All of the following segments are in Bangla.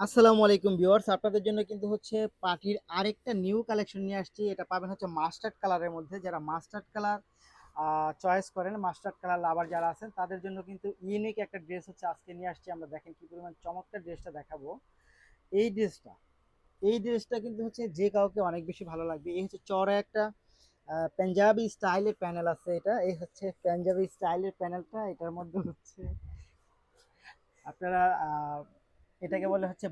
আসসালামু আলাইকুম ভিউয়ার্স, আপনাদের জন্য কিন্তু হচ্ছে পার্টির আরেকটা নিউ কালেকশন নিয়ে আসছি। এটা পাবেন হচ্ছে মাস্টার্ড কালারের মধ্যে। যারা মাস্টার্ড কালার চয়েস করেন, মাস্টার্ড কালার লাভার যারা আছেন তাদের জন্য কিন্তু ইউনিক একটা ড্রেস হচ্ছে আজকে নিয়ে আসছি। আমরা দেখেন কি পরিমাণ চমৎকার ড্রেসটা দেখাবো। এই ড্রেসটা এই ড্রেসটা কিন্তু হচ্ছে যে কাউকে অনেক বেশি ভালো লাগবে। এই হচ্ছে চড়া একটা পাঞ্জাবি স্টাইলের প্যানেল আছে। এটা এই হচ্ছে পাঞ্জাবি স্টাইলের প্যানেলটা। এটার মধ্যে হচ্ছে আপনারা এটাকে বলে হচ্ছে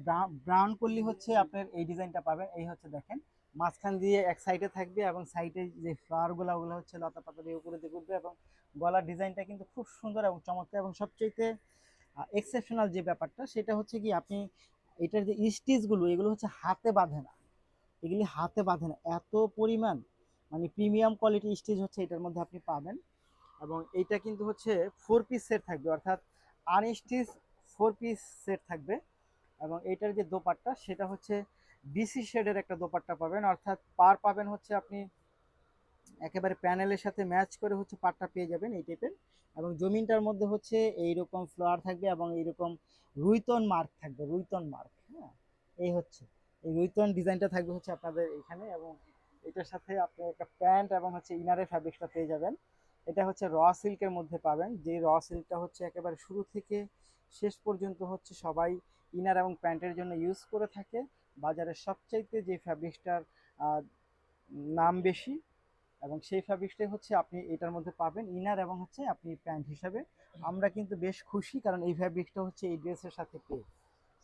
ব্রাউন করলি হচ্ছে আপনার এই ডিজাইনটা পাবেন। এই হচ্ছে দেখেন, মাঝখান দিয়ে এক সাইডে থাকবে এবং সাইডে যে ফ্লাওয়ারগুলো ওগুলো হচ্ছে লতা পাতা দিয়ে উপরে দিয়ে উঠবে, এবং গলার ডিজাইনটা কিন্তু খুব সুন্দর এবং চমৎকার। এবং সবচেয়ে এক্সেপশনাল যে ব্যাপারটা সেটা হচ্ছে কি, আপনি এটার যে স্টিচগুলো এগুলো হচ্ছে হাতে বাঁধে না, এগুলি হাতে বাঁধে না, এত পরিমাণ মানে প্রিমিয়াম কোয়ালিটি স্টিচ হচ্ছে এটার মধ্যে আপনি পাবেন। এবং এইটা কিন্তু হচ্ছে 4 পিস সেট থাকবে, অর্থাৎ আনস্টিচ 4 পিস সেট থাকবে। এবং এইটার যে দোপাট্টা সেটা হচ্ছে বিসি শেডের একটা দোপাট্টা পাবেন, অর্থাৎ পার পাবেন হচ্ছে আপনি একেবারে প্যানেলের সাথে ম্যাচ করে হচ্ছে পাটটা পেয়ে যাবেন এই টাইপের। এবং জমিনটার মধ্যে হচ্ছে এইরকম ফ্লাওয়ার থাকবে এবং এইরকম রুইতন মার্ক থাকবে, রুইতন মার্ক। হ্যাঁ, এই হচ্ছে এই রুইতন ডিজাইনটা থাকবে হচ্ছে আপনাদের এখানে। এবং এটার সাথে আপনি একটা প্যান্ট এবং হচ্ছে ইনারের ফ্যাব্রিকটা পেয়ে যাবেন। এটা হচ্ছে র সিল্কের মধ্যে পাবেন, যে র সিল্কটা হচ্ছে একেবারে শুরু থেকে শেষ পর্যন্ত হচ্ছে সবাই ইনার এবং প্যান্টের জন্য ইউজ করে থাকে। বাজারের সবচাইতে যে ফ্যাব্রিকটার নাম বেশি, এবং সেই ফ্যাব্রিকটাই হচ্ছে আপনি এটার মধ্যে পাবেন ইনার এবং হচ্ছে আপনি প্যান্ট হিসাবে। আমরা কিন্তু বেশ খুশি, কারণ এই ফ্যাব্রিকটা হচ্ছে এই ড্রেসের সাথে পেয়ে।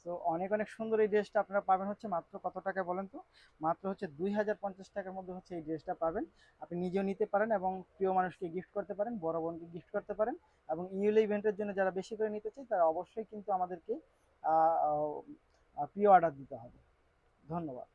তো অনেক অনেক সুন্দর এই ড্রেসটা আপনারা পাবেন হচ্ছে মাত্র কত টাকা বলেন তো? মাত্র হচ্ছে 2050 টাকার মধ্যে হচ্ছে এই ড্রেসটা পাবেন। আপনি নিজেও নিতে পারেন এবং প্রিয় মানুষকে গিফট করতে পারেন, বড় বোনকে গিফট করতে পারেন। এবং ইউলে ইভেন্টের জন্য যারা বেশি করে নিতে চায় তারা অবশ্যই কিন্তু আমাদেরকে প্রি অর্ডার দিতে হবে। ধন্যবাদ।